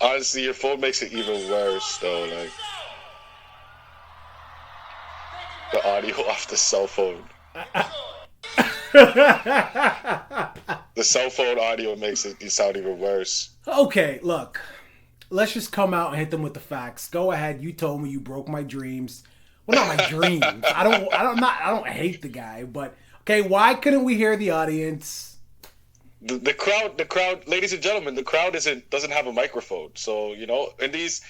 Honestly, your phone makes it even worse, though. Like the audio off the cell phone. The cell phone audio makes it sound even worse. Okay, look. Let's just come out and hit them with the facts. Go ahead. You told me you broke my dreams. Well, not my dreams. I don't hate the guy, but okay. Why couldn't we hear the audience? The crowd, ladies and gentlemen, the crowd doesn't have a microphone. So in these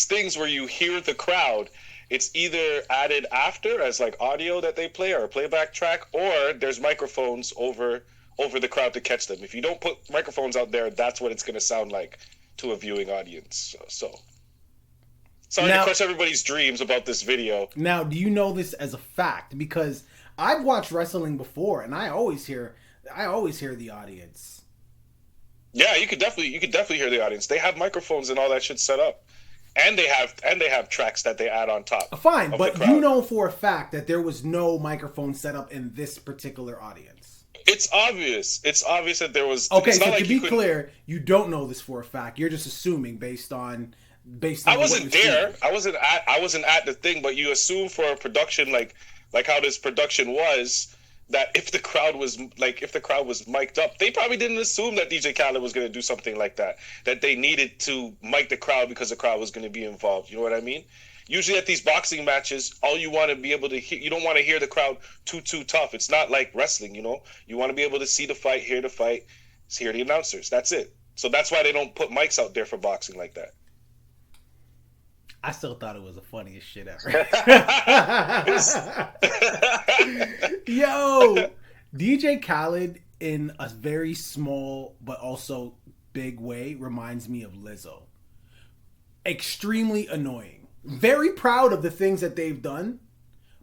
things where you hear the crowd, it's either added after as like audio that they play or a playback track, or there's microphones over the crowd to catch them. If you don't put microphones out there, that's what it's going to sound like to a viewing audience. So sorry to crush everybody's dreams about this video. Now, do you know this as a fact? Because I've watched wrestling before, and I always hear the audience. Yeah, you could definitely hear the audience. They have microphones and all that shit set up, and they have tracks that they add on top. Fine, but you know for a fact that there was no microphone set up in this particular audience. It's obvious. It's obvious that there was. Okay, so to be clear, you don't know this for a fact. You're just assuming based on. I wasn't there. I wasn't at the thing, but you assume for a production like how this production was, that if the crowd was mic'd up, they probably didn't assume that DJ Khaled was going to do something like that. That they needed to mic the crowd because the crowd was going to be involved. You know what I mean? Usually at these boxing matches, all you want to be able to hear, you don't want to hear the crowd too tough. It's not like wrestling, You want to be able to see the fight, hear the announcers. That's it. So that's why they don't put mics out there for boxing like that. I still thought it was the funniest shit ever. Yo, DJ Khaled in a very small but also big way reminds me of Lizzo. Extremely annoying. Very proud of the things that they've done,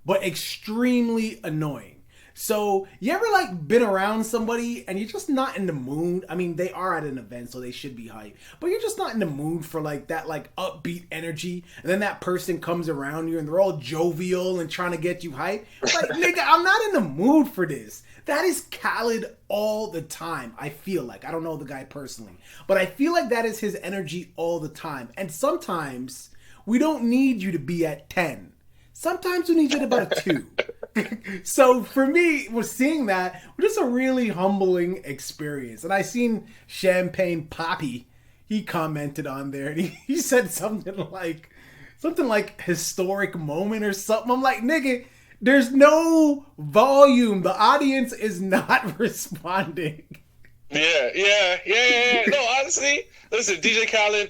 but extremely annoying. So, you ever been around somebody and you're just not in the mood? I mean, they are at an event, so they should be hyped, but you're just not in the mood for that upbeat energy. And then that person comes around you and they're all jovial and trying to get you hyped. Like, nigga, I'm not in the mood for this. That is Khaled all the time. I feel like, I don't know the guy personally, but I feel like that is his energy all the time. And sometimes we don't need you to be at 10. Sometimes we need you at about a 2. So for me, seeing that was just a really humbling experience. And I seen Champagne Poppy. He commented on there and he said something like historic moment or something. I'm like, nigga, there's no volume. The audience is not responding. Yeah. No, honestly, listen, DJ Khaled,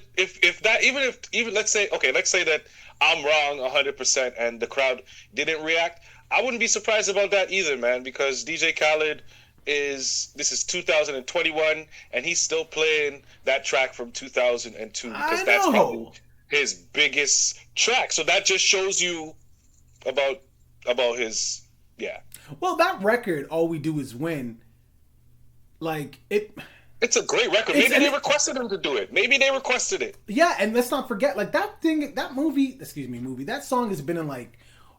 even let's say that I'm wrong 100% and the crowd didn't react, I wouldn't be surprised about that either, man, because DJ Khaled this is 2021 and he's still playing that track from 2002 because that's probably his biggest track. So that just shows you about his, yeah. Well, that record, All We Do Is Win, it's a great record. Maybe they requested him to do it. Maybe they requested it. Yeah, and let's not forget, that song has been in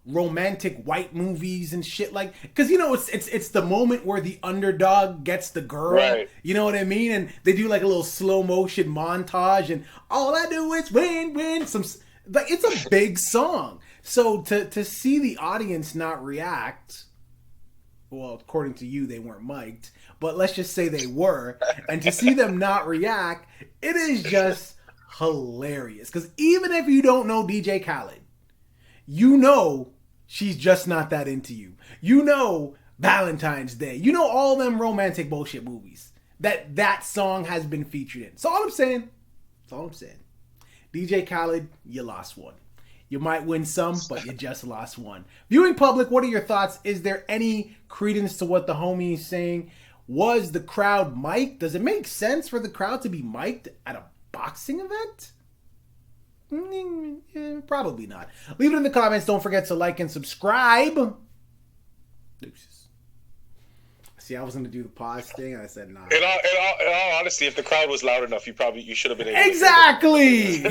romantic white movies and shit, because it's the moment where the underdog gets the girl, right? You know what I mean? And they do a little slow motion montage, and all I do is win. It's a big song. So to see the audience not react, well, according to you, they weren't mic'd, but let's just say they were, and to see them not react, it is just hilarious. Because even if you don't know DJ Khaled, you know she's just not that into you. You know Valentine's Day. You know all them romantic bullshit movies that song has been featured in. That's all I'm saying. DJ Khaled, you lost one. You might win some, but you just lost one. Viewing public, what are your thoughts? Is there any credence to what the homie is saying? Was the crowd mic'd? Does it make sense for the crowd to be mic'd at a boxing event? Probably not. Leave it in the comments. Don't forget to like and subscribe. Deuces. See See, I was gonna do the pause thing, and I said nah. In all honesty, if the crowd was loud enough, you should have been able Exactly.